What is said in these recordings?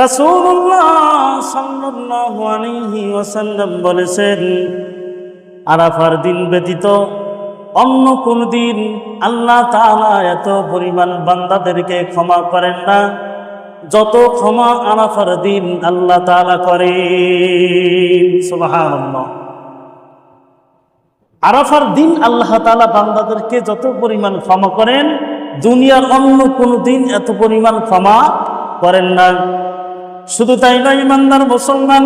রাসূলুল্লাহ সাল্লাল্লাহু আলাইহি ওয়াসাল্লাম বলেছেন, আরাফার দিন ব্যতীত অন্য কোন দিন আল্লাহ তাআলা এত পরিমাণ বান্দাদেরকে ক্ষমা করেন না যত ক্ষমা আরাফার দিন আল্লাহ তাআলা করেন। সুবহানাল্লাহ। আরাফার দিন আল্লাহ তাআলা বান্দাদেরকে যত পরিমাণ ক্ষমা করেন, দুনিয়ার অন্য কোন দিন এত পরিমাণ ক্ষমা করেন না। শুধু তাই নয়, ইমানদার মুসলমান,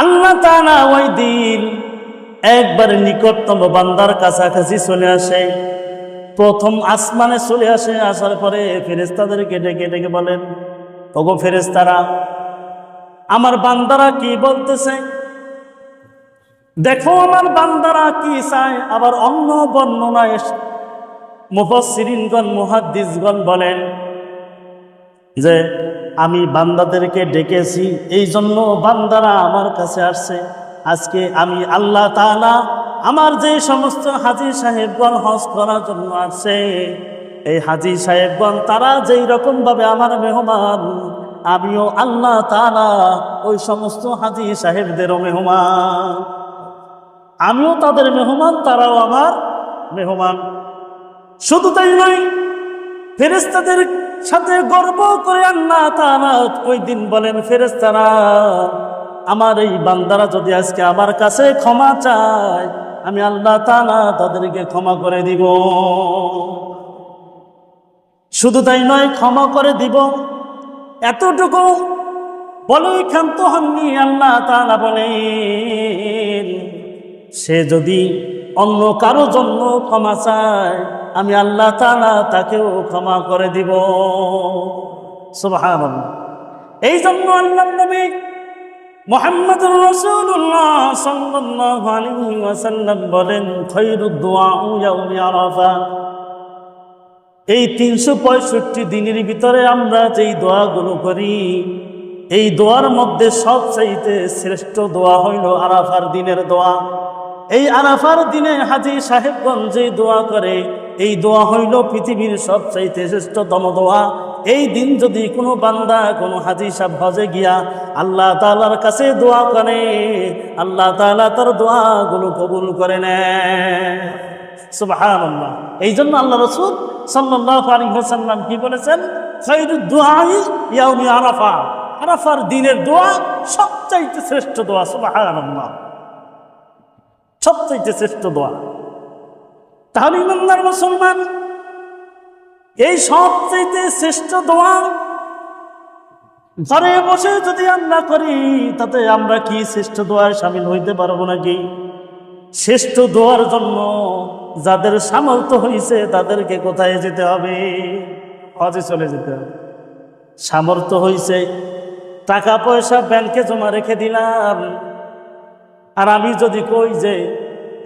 আল্লাহ তাআলা ওই দিন একবার নিকটতম বান্দার কাছাকাছি চলে আসে, প্রথম আসমানে চলে আসে। আসার পরে ফেরেশতাদেরকে ডেকে ডেকে বলেন, ওগো ফেরেশতারা, আমার বান্দারা কি বলতেছে, দেখো আমার বান্দারা কি চায়। আবার অন্য বর্ণনায় মুফাসসিরিনগণ, মুহাদ্দিসগণ বলেন যে আমি বান্দাদেরকে ডেকেছি, এই জন্য বান্দারা আমার কাছে আসছে। আজকে আমি আল্লাহ তাআলা আমার যে সমস্ত হাজী সাহেবগণ হজ করার জন্য আসছে, এই হাজী সাহেবগণ তারা যেই রকম ভাবে আমার মেহমান, আমিও আল্লাহ তাআলা ওই সমস্ত হাজী সাহেবদেরও মেহমান। আমিও তাদের মেহমান, তারাও আমার মেহমান। শুধু তাই নয়, ফেরেশতাদের সাথে গর্ব করে আল্লাহ তাআলা ওই দিন বলেন, ফেরেশতারা, আমার এই বান্দারা যদি আজকে আমার কাছে ক্ষমা চায়, আমি আল্লাহ তাআলা তাদেরকে ক্ষমা করে দিব। শুধু তাই নয়, ক্ষমা করে দিব এতটুকু বলেই ক্ষান্ত হননি। আল্লাহ তাআলা বলেন, সে যদি অন্য কারো জন্য ক্ষমা চায়, আমি আল্লাহ তাআলা তাকেও ক্ষমা করে দিব। সুবহানাল্লাহ। এই জন্য আল্লাহর নবী মুহাম্মদুর রাসূলুল্লাহ সাল্লাল্লাহু আলাইহি ওয়াসাল্লাম বলেন, খায়রুদ দুআ ইয়াউমি আরাফা। এই 365 দিনের ভিতরে আমরা যেই দোয়াগুলো করি, এই দোয়ার মধ্যে সবচাইতে শ্রেষ্ঠ দোয়া হইল আরাফার দিনের দোয়া। এই আরাফার দিনে হাজী সাহেবগণ যে দোয়া করে, এই দোয়া হইল পৃথিবীর সবচাইতে শ্রেষ্ঠতম দোয়া। এই দিন যদি কোনো বান্দা, কোনো হাজী সাহেব হজে গিয়া আল্লাহ তাআলার কাছে দোয়া করে, আল্লাহ তাআলা তার দোয়াগুলো কবুল করে নেয়। সুবহানাল্লাহ। এই জন্য আল্লাহ রাসূল সাল্লাল্লাহু আলাইহি ওয়াসাল্লাম কি বলেছেন, খায়রুদ দুআই ইয়াউমি আরাফা। আরাফার দিনের দোয়া সবচাইতে শ্রেষ্ঠ দোয়া। সুবহানাল্লাহ, সবচাইতে শ্রেষ্ঠ দোয়া। তাহলে ইমানদার মুসলমান, এই সবচাইতে শ্রেষ্ঠ দোয়া ঘরে বসে যদি আমরা করি, তাতে আমরা কি শ্রেষ্ঠ দোয়ায় শামিল হইতে পারবো নাকি? শ্রেষ্ঠ দোয়ার জন্য যাদের সামর্থ্য হয়েছে তাদেরকে কোথায় যেতে হবে? হজে চলে যেতে হবে। সামর্থ্য হয়েছে, টাকা পয়সা ব্যাংকে জমা রেখে দিলাম, আর আমি যদি কই যে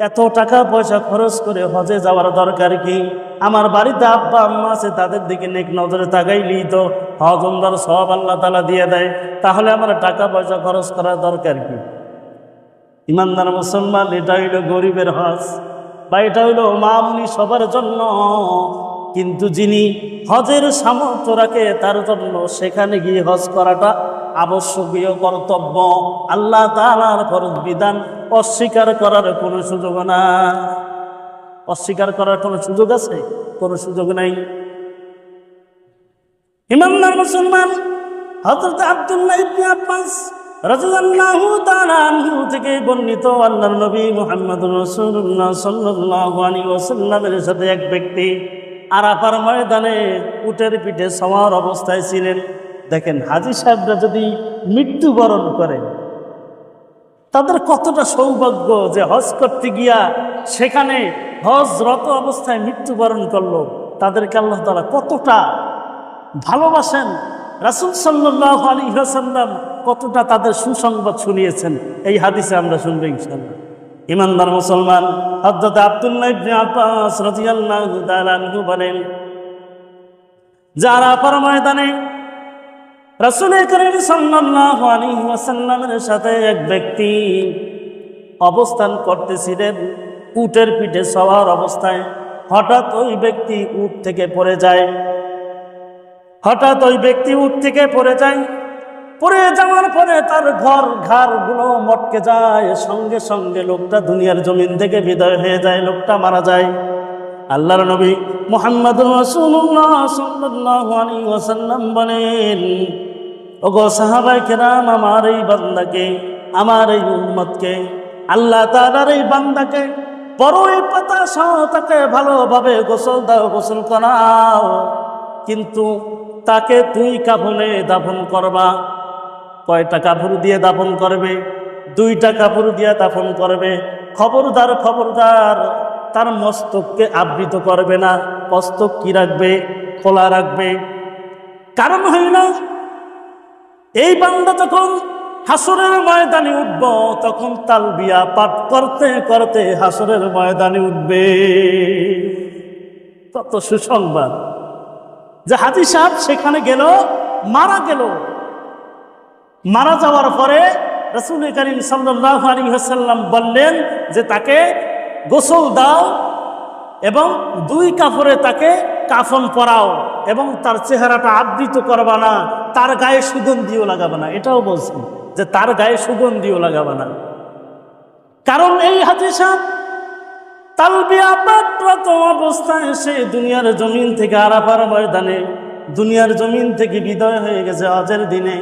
এত টাকা পয়সা খরচ করে হজে যাওয়ার দরকার কি, আমার বাড়িতে আব্বা আম্মা আছে, তাদের দিকে নেক নজরে তাকাইলেই তো হজ উমরার সওয়াব আল্লাহ তাআলা দিয়ে দেয়, তাহলে আমার টাকা পয়সা খরচ করার দরকার কি? ইমানদার মুসলমান, এটা হইল গরিবের হজ, বা এটা হইল মামুলি সবার জন্য। কিন্তু যিনি হজের সামর্থ্য রাখে, তার জন্য সেখানে গিয়ে হজ করাটা আবশ্যকীয় কর্তব্য। আল্লাহ তাআলার ফরজ বিধান অস্বীকার করার কোনো সুযোগ না। অস্বীকার করার কোনো সুযোগ আছে? কোনো সুযোগ নাই। ইমানদার মুসলমান, হযরত আব্দুল্লাহ ইবনে আব্বাস রাদিয়াল্লাহু তাআলা আনহু থেকে বর্ণিত, আল্লাহর নবী মুহাম্মদুর রাসূলুল্লাহ সাল্লাল্লাহু আলাইহি ওয়াসাল্লামের সাথে এক ব্যক্তি আরাফার ময়দানে উটের পিঠে সওয়ার অবস্থায় ছিলেন। দেখেন, হাজী সাহেবরা যদি মৃত্যুবরণ করে, তাদের কতটা সৌভাগ্য যে হজ করতে গিয়া সেখানে হজরত অবস্থায় মৃত্যুবরণ করলো। তাদেরকে আল্লাহ তাআলা কতটা ভালোবাসেন, রাসূল সাল্লাল্লাহু আলাইহি ওয়াসাল্লাম কতটা তাদের সুসংবাদ শুনিয়েছেন, এই হাদিসে আমরা শুনবো ইনশাআল্লাহ। ইমানদার মুসলমান, হযরত আব্দুল্লাহ ইবনে আব্বাস রাদিয়াল্লাহু তাআলা আনহু বলেন, যারা আরাফার ময়দানে রাসূল করিম সাল্লাল্লাহু আলাইহি ওয়াসাল্লামের সাথে এক ব্যক্তি অবস্থান করতেছিলেন উটের পিঠে সওয়ার অবস্থায়। হঠাৎ ওই ব্যক্তি উট থেকে পড়ে যায়। হঠাৎ ওই ব্যক্তি উঠ থেকে পড়ে যায়। পড়ে যাওয়ার পরে তার ঘাড়গুলো মটকে যায়, সঙ্গে সঙ্গে লোকটা দুনিয়ার জমিন থেকে বিদায় হয়ে যায়, লোকটা মারা যায়। আল্লাহর নবী মুহাম্মদুর রাসূলুল্লাহ সাল্লাল্লাহু আলাইহি ওয়াসাল্লাম বলেন, ওগো সাহাবায়ে কেরাম, আমার এই বান্দাকে, আমার এই উম্মতকে, আল্লাহ তাআলার এই বান্দাকে বড়ই পাতা সহ তাকে ভালোভাবে গোসল দাও, গোসল করাও, কিন্তু তাকে 2 কাফনে দাফন করবা। কয়টা কাপড় দিয়ে দাফন করবে? 2টা কাপড় দিয়ে দাফন করবে। খবরদার খবরদার, তার মস্তককে আবৃত করবে না, মস্তক কি রাখবে? খোলা রাখবে। কারণ হইল এই বান্দা যখন হাসরের ময়দানে উঠব, তখন তালবিয়া পাঠ করতে করতে হাসরের ময়দানে উঠবে। কত সুসংবাদ যে হাজী সাহেব সেখানে গেল, মারা গেল। মারা যাওয়ার পরে রাসূল করিম সাল্লাল্লাহু আলাইহি ওয়াসাল্লাম বললেন যে তাকে গোসল দাও এবং 2 কাপড়ে তাকে কাফন পরাও, এবং তার চেহারাটা আবৃত করবা না, তার গায়ে সুগন্ধিও লাগাবে না। এটাও বলছেন যে তার গায়ে সুগন্ধিও লাগাবে না। কারণ এই হাজী সাহেব তালবিয়া পাঠরত অবস্থায় সে দুনিয়ার জমিন থেকে আরাফার ময়দানে, দুনিয়ার জমিন থেকে বিদায় হয়ে গেছে হজের দিনে।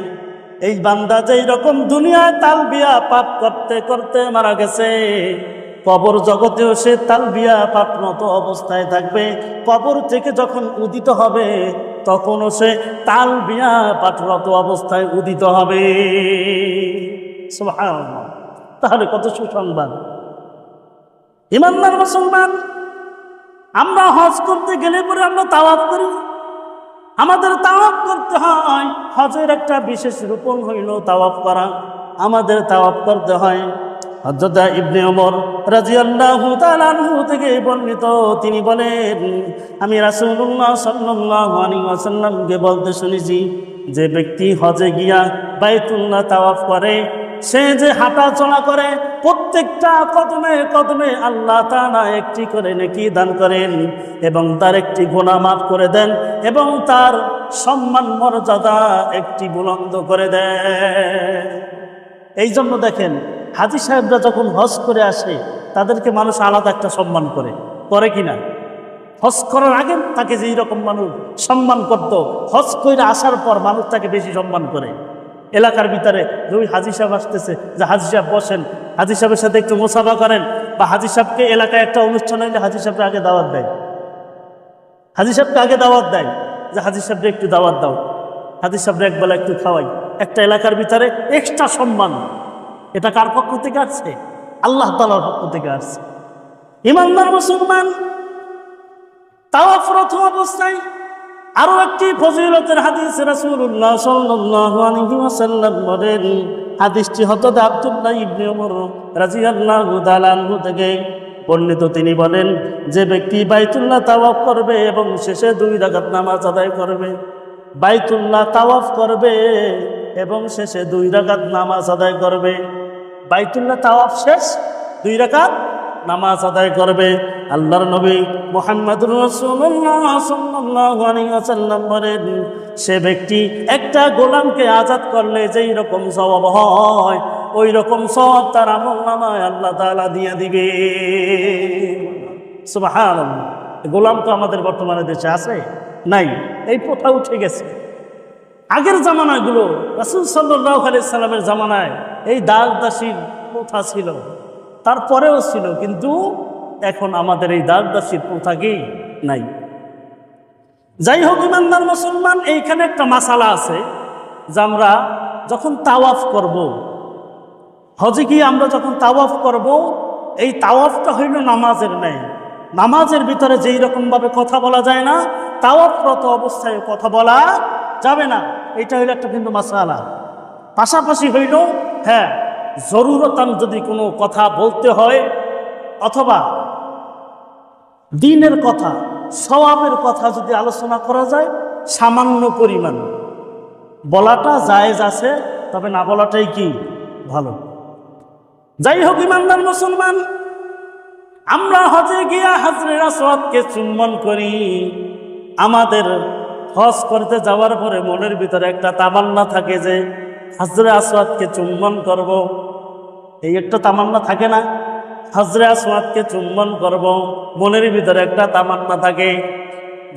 এই বান্দা যেই রকম দুনিয়ায় তালবিয়া পাঠ করতে করতে মারা গেছে, কবর জগতেও সে তালবিয়া পাঠরত অবস্থায় থাকবে। কবর থেকে যখন উদিত হবে, তখনও সে তালবিয়া পাঠরত অবস্থায় উদিত হবে। সুবহানাল্লাহ। তাহলে কত সুসংবাদ। ইমানদার মুসলমান, আমরা হজ করতে গেলে পরে আমরা তাওয়াফ করি। আমাদের তাওয়াফ করতে হয়, হজের একটা বিশেষ রূপন হইল তাওয়াফ করা। আমাদের তাওয়াফ করতে হয়। হযরত ইবনে ওমর রাদিয়াল্লাহু তাআলা আনহু থেকে বর্ণিত, তিনি বলেন, আমি রাসূলুল্লাহ সাল্লাল্লাহু আলাইহি ওয়াসাল্লামকে বলতে শুনেছি, যে ব্যক্তি হজে গিয়া বাইতুল্লাহ তাওয়াফ করে, সে যে হাঁটা চলা করে, প্রত্যেকটা কদমে কদমে আল্লাহ তাআলা একটি করে নেকি দান করেন এবং তার একটি গুনাহ মাফ করে দেন এবং তার সম্মান মর্যাদা একটি বুলন্দ করে দেন। এই জন্য দেখেন, হাজী সাহেবরা যখন হজ করে আসে, তাদেরকে মানুষ আলাদা একটা সম্মান করে কিনা? হজ করার আগে তাকে যেই রকম মানুষ সম্মান করত, হজ করে আসার পর মানুষ তাকে বেশি সম্মান করে। এলাকার ভিতরে ওই হাজী সাহেব আসতেছে, যে হাজী সাহেব বসেন, হাজী সাহেবের সাথে একটু মুসাফা করেন, বা হাজী সাহেবকে এলাকায় একটা অনুষ্ঠান হইলে হাজী সাহেবকে আগে দাওয়াত দেয়। হাজী সাহেবকে আগে দাওয়াত দেয় যে হাজী সাহেবকে একটু দাওয়াত দাও, হাজী সাহেবকে একবেলা একটু খাওয়াই। একটা এলাকার ভিতরে এক্সট্রা সম্মান। এটা কার পক্ষ থেকে আসছে? আল্লাহ তাআলার পক্ষ থেকে আসছে। ইমানদার মুসলমান, তাওয়াফরত অবস্থায় আরো একটি ফজিলতের হাদিস রাসূলুল্লাহ সাল্লাল্লাহু আলাইহি ওয়াসাল্লাম বলেন, হাদিসটি হযরত আব্দুল্লাহ ইবনে ওমর রাদিয়াল্লাহু তাআলা আনহু থেকে বর্ণিত। তিনি বলেন, যে ব্যক্তি বাইতুল্লাহ তাওয়াফ করবে এবং শেষে 2 রাকাত নামাজ আদায় করবে, বাইতুল্লাহ তাওয়াফ করবে এবং শেষে 2 রাকাত নামাজ আদায় করবে, বাইতুল্লাহ তাওয়াফ শেষ 2 রাকাত নামাজ আদায় করবে। আল্লাহর নবী মুহাম্মদুর রাসূলুল্লাহ সাল্লাল্লাহু আলাইহি ওয়াসাল্লাম বলেন, সে ব্যক্তি একটা গোলামকে আজাদ করলে যেই রকম সওয়াব হয়, ওই রকম সওয়াব তার আমলনামায় আল্লাহ তাআলা দিয়ে দিবে। সুবহানাল্লাহ। গোলাম তো আমাদের বর্তমানে দেশে আছে নাই, এই প্রথা উঠে গেছে। আগের জামানাগুলো, রাসূল সাল্লাল্লাহু আলাইহি সাল্লামের জামানায় এই দাস দাসীর প্রথা ছিল, তারপরেও ছিল, কিন্তু এখন আমাদের এই দাস দাসীর প্রথা কি নাই। যাই হোক ইমানদার মুসলমান, এইখানে একটা মাসালা আছে যে আমরা যখন তাওয়াফ করব, হজে গিয়ে আমরা যখন তাওয়াফ করব, এই তাওয়াফটা হইল নামাজের ন্যায়। নামাজের ভিতরে যেই রকমভাবে কথা বলা যায় না, তাওয়াফরত অবস্থায় কথা বলা যাবে না। এটা হইল একটা কিন্তু মাসালা। পাশাপাশি হইল, হ্যাঁ, জরুরতান যদি কোনো কথা বলতে হয় অথবা দ্বীনের কথা, সওয়াবের কথা যদি আলোচনা করা যায়, সামান্য পরিমাণ বলাটা জায়েজ আছে, তবে না বলাটাই কি ভালো। যাই হোক ইমানদার মুসলমান, আমরা হজে গিয়া হাজরে আসওয়াদকে চুম্বন করি, আমাদের হজ করতে যাওয়ার পরে মনের ভিতরে একটা তামান্না থাকে যে হাজরে আসওয়াদকে চুম্বন করব। এই একটা তামান্না থাকে না? হাজরে আসওয়াদকে চুম্বন করব, মনের ভিতরে একটা তামান্না থাকে।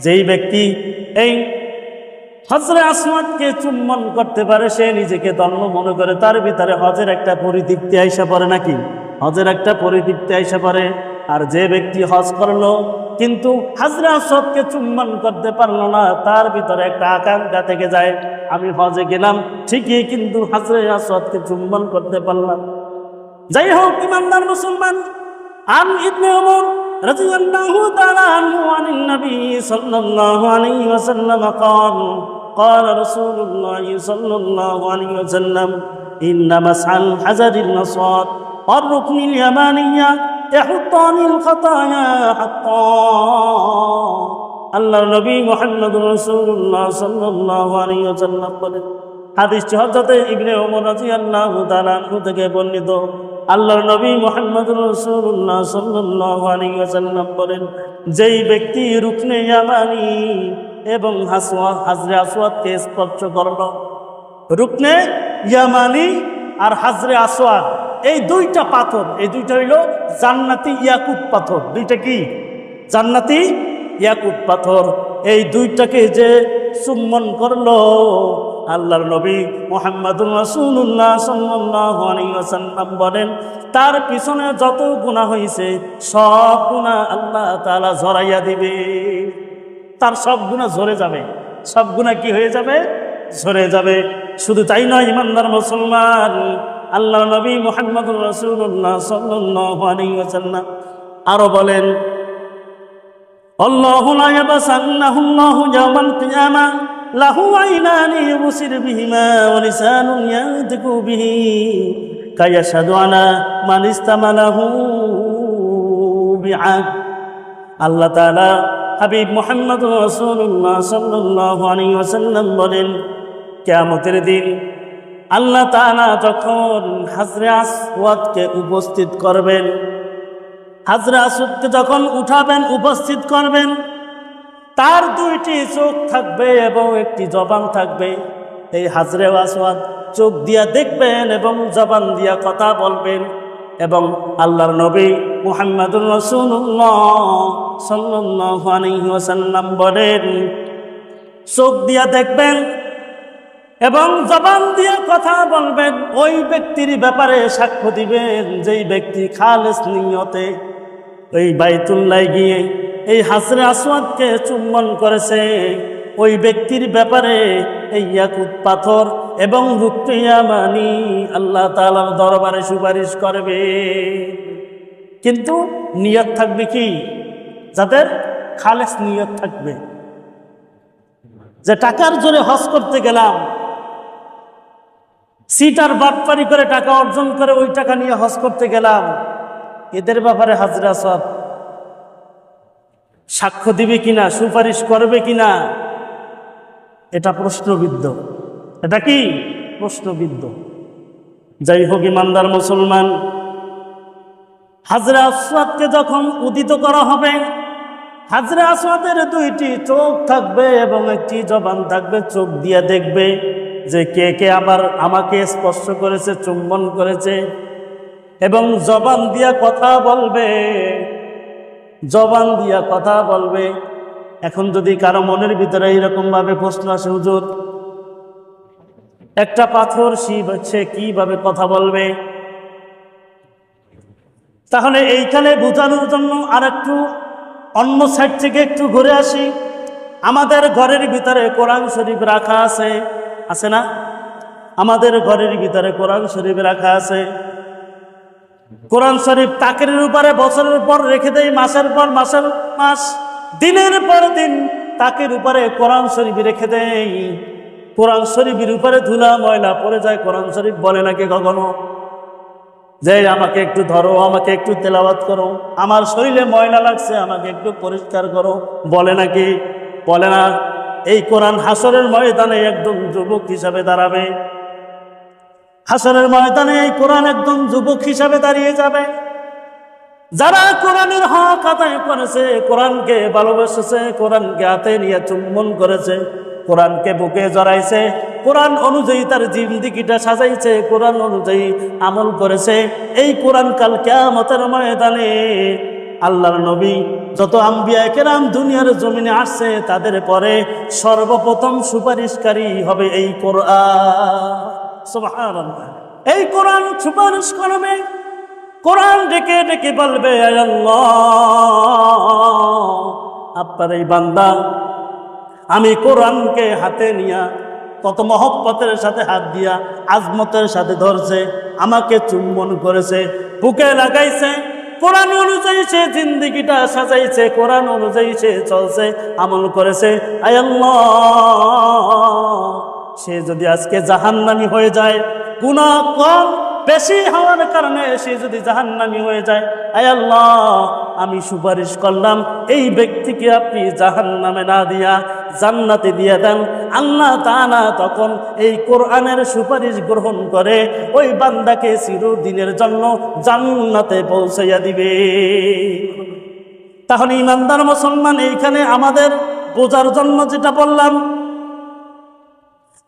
যেই ব্যক্তি এই হাজরে আসওয়াদকে চুম্বন করতে পারে সে নিজেকে ধন্য মনে করে, তার ভিতরে হজের একটা পরিতৃপ্তি আইসা পড়ে নাকি? হজের একটা পরিতৃপ্তি আইসা পড়ে। আর যে ব্যক্তি হজ করলো কিন্তু হাজরে আসওয়াদকে চুম্বন করতে পারলো না, তার ভিতরে একটা আকাঙ্ক্ষা থেকে যায়, আমি হজে গেলাম ঠিকই কিন্তু হাজরে আসওয়াদকে চুম্বন করতে পারলাম। যাই হোক ইমানদার মুসলমান, আন ইবনে ওমর রাদিয়াল্লাহু তাআলা আনহু আনিন নবী সাল্লাল্লাহু আলাইহি ওয়াসাল্লাম قال قال رسول الله صلى الله عليه وسلم إن مسح الحجر الأسود والركن اليماني يحطان الخطايا حقا। আল্লাহর নবী মুহাম্মদুর রাসূলুল্লাহ সাল্লাল্লাহু আলাইহি ওয়াসাল্লাম বলেন, হাদিসটি হযরত ইবনে ওমর রাদিয়াল্লাহু তাআলা আনহু থেকে বর্ণিত। আল্লাহর নবী মুহাম্মদুর রাসূলুল্লাহ সাল্লাল্লাহু আলাইহি ওয়াসাল্লাম বলেন, যেই ব্যক্তি রুকনে ইয়ামানি এবং হাজরে আসওয়াদকে স্পর্শ করল, রুকনে ইয়ামানি আর হাজরে আসওয়াদ এই দুইটা পাথর, এই দুইটা হইল জান্নাতি ইয়াকুত পাথর। দুইটা কি? জান্নাতি ইয়াকুত পাথর। এই দুইটাকে যে চুম্বন করলো, আল্লাহর নবী মুহাম্মদুর রাসূলুল্লাহ সাল্লাল্লাহু আলাইহি ওয়াসাল্লাম বলেন, তার পিছনে যত গুনাহ হয়েছে সব গুনাহ আল্লাহ তাআলা ঝরাইয়া দিবে। তার সব গুনাহ ঝরে যাবে। সব গুনাহ কি হয়ে যাবে? ঝরে যাবে। শুধু তাই নয় ইমানদার মুসলমান, আল্লাহর নবী মুহাম্মদুর রাসূলুল্লাহ সাল্লাল্লাহু আলাইহি ওয়াসাল্লাম আরো বলেন, আল্লাহু লা ইয়াবসান্নাহু আল্লাহু ইয়াওমাল কিয়ামা লাহু আইনানি ইউবসির বিহিমা ওয়া লিসানুন ইয়ানতিকু বিহি কায়াশহাদু আলা মান ইস্তামালাহু বিআদ। আল্লাহ তাআলা হাবিব মুহাম্মদুর রাসূলুল্লাহ সাল্লাল্লাহু আলাইহি ওয়াসাল্লাম বলেন, কিয়ামতের দিন আল্লাহ তাআলা যখন হাজরে আসওয়াদকে উপস্থিত করবেন, হাজরে আসওয়াদকে যখন উঠাবেন উপস্থিত করবেন, তার দুইটি চোখ থাকবে এবং একটি জবান থাকবে। এই হাজরে আসওয়াদ চোখ দিয়া দেখবেন এবং জবান দিয়া কথা বলবেন। এবং আল্লাহর নবী মুহাম্মদুর রাসূলুল্লাহ সাল্লাল্লাহু আলাইহি ওয়াসাল্লাম বলেন, চোখ দিয়া দেখবেন এবং জবান দিয়ে কথা বলবেন। ওই ব্যক্তির ব্যাপারে সাক্ষ্য দিবেন যেই ব্যক্তি খালেস নিয়তে ওই বাইতুল্লাহ গিয়ে এই হাজরে আসওয়াদকে চুম্বন করেছে, ওই ব্যক্তির ব্যাপারে এই ইয়াকুত পাথর এবং রুকনে ইয়ামানি আল্লাহ তাআলার দরবারে সুপারিশ করবে। কিন্তু নিয়ত থাকবে কি? যাদের খালেস নিয়ত থাকবে, যে টাকার জোরে হজ করতে গেলাম, সিটার বাটপারি করে টাকা অর্জন করে ওই টাকা নিয়ে হজ করতে গেলাম, এদের ব্যাপারে হাজরে আসওয়াদ সাক্ষ্য দিবে কিনা, সুপারিশ করবে কিনা, এটা প্রশ্নবিদ্ধ। এটা কি? প্রশ্নবিদ্ধ। যাই হোক ইমানদার মুসলমান, হাজরে আসওয়াদকে যখন উদিত করা হবে, হাজরে আসওয়াদের দুইটি চোখ থাকবে এবং একটি জবান থাকবে। চোখ দিয়ে দেখবে যে কে কে আমাকে স্পর্শ করেছে, চুম্বন করেছে, এবং জবান দিয়া কথা বলবে, জবান দিয়া কথা বলবে। এখন যদি কারো মনের ভিতরে এইরকম ভাবে প্রশ্ন আসে, হুজুর একটা পাথর সে কিভাবে কথা বলবে, তাহলে এইখানে বোঝানোর জন্য আর একটু অন্য সাইড থেকে একটু ঘুরে আসি। আমাদের ঘরের ভিতরে কোরআন শরীফ রাখা আছে, আছে না? আমাদের ঘরের ভিতরে কোরআন শরীফ রাখা আছে। কোরআন শরীফ তাকের উপরে বছরের পর রেখে দেয়, মাসের পর মাস, দিনের পর দিন তাকের উপরে কোরআন শরীফ রেখে দেয়। কোরআন শরীফের উপরে ধুলা ময়লা পড়ে যায়, কোরআন শরীফ বলে নাকি কখনো যে আমাকে একটু ধরো, আমাকে একটু তেলাওয়াত করো, আমার শরীরে ময়লা লাগছে, আমাকে একটু পরিষ্কার করো? বলে নাকি? বলে না। এই কোরআন হাসরের ময়দানে একদম যুবক হিসাবে দাঁড়াবে। হাসরের ময়দানে এই কোরআন একদম যুবক হিসাবে দাঁড়িয়ে যাবে। যারা কোরআনের হক আদায় করেছে, কোরআনকে ভালোবেসেছে, কোরআনকে হাতে নিয়ে চুম্বন করেছে, কোরআনকে বুকে জড়াইছে, কোরআন অনুযায়ী তার জিন্দেগিটা সাজাইছে, কোরআন অনুযায়ী আমল করেছে। এই কোরআন কাল কিয়ামতের ময়দানে আল্লাহর নবী যত আম্বিয়া কেরাম দুনিয়ার জমিনে আসছে তাদের পরে সর্বপ্রথম সুপারিশকারী হবে এই কোরআন। সুবহানাল্লাহ। এই কোরআন সুপারিশ করবে, কোরআন ডেকে ডেকে বলবে, আয় আল্লাহ, আপনার এই বান্দা আমি কোরআনকে হাতে নিয়া কত মহব্বতের সাথে হাত দিয়া আজমতের সাথে ধরছে, আমাকে চুম্বন করেছে, বুকে লাগাইছে, কোরআন অনুযায়ী সে জিন্দেগিটা সাজাইছে, কোরআন অনুযায়ী সে চলছে, আমল করেছে। আয় আল্লাহ, সে যদি আজকে জাহান্নামী হয়ে যায়, গুনাহ কম বেশি হওয়ার কারণে সে যদি জাহান্নামী হয়ে যায়, আয় আল্লাহ, আমি সুপারিশ করলাম এই ব্যক্তিকে আপনি জাহান্নামে না দিয়া জান্নাতে দিয়ে দেন। আল্লাহ তাআলা তখন এই কোরআনের সুপারিশ গ্রহণ করে ওই বান্দাকে চিরদিনের জন্য জান্নাতে পৌঁছাইয়া দিবে। তাহলে ইমানদার মুসলমান, এইখানে আমাদের বোঝার জন্য যেটা বললাম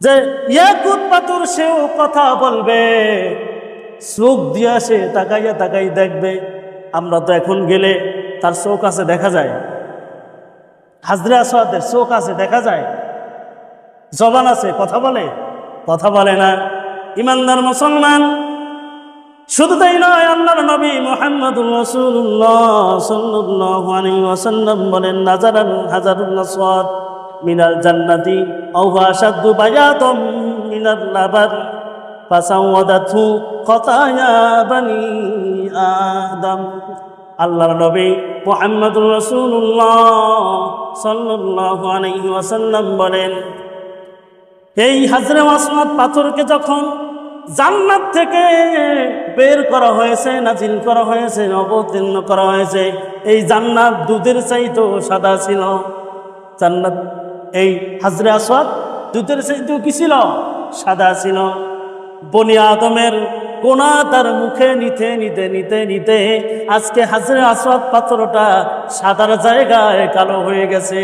যে ইয়াকুত পাথর সেও কথা বলবে, চোখ দিয়া সে তাকাইয়া তাকাই দেখবে। আমরা তো এখন গেলে তার চোখ আছে, দেখা যায়, হাজরে আসওয়াদের চোখ আছে, দেখা যায়, জবান আছে, কথা বলে, কথা বলে না। ইমানদার মুসলমান, শুধু তাই নয়, আল্লাহর নবী মুহাম্মদুর রাসূলুল্লাহ সাল্লাল্লাহু আলাইহি ওয়াসাল্লাম বলেন, নাজারান হাজারুল আসওয়াদ মিনাল জান্নাতি আও আশাদ্দু বায়াতাম মিনাল লাবান ফাসাওয়াদাতহু খাতায়া বানি আদম। আল্লাহর নবী মুহাম্মদুর রাসূলুল্লাহ সাল্লাল্লাহু আলাইহি ওয়াসাল্লাম বলেন, এই হাজরে আসওয়াদ পাথরকে যখন জান্নাত থেকে বের করা হয়েছে, নাজিল করা হয়েছে, অবতীর্ণ করা হয়েছে, এই জান্নাত দুধের চাইতেও সাদা ছিল। জান্নাত, এই হাজরে আসওয়াদ দুধের চাইতেও কি ছিল? সাদা ছিল। বনি আদমের গোনা তার মুখে নিতে নিতে নিতে নিতে আজকে হাজরে আসওয়াদ পাথরটা সাদার জায়গায় কালো হয়ে গেছে।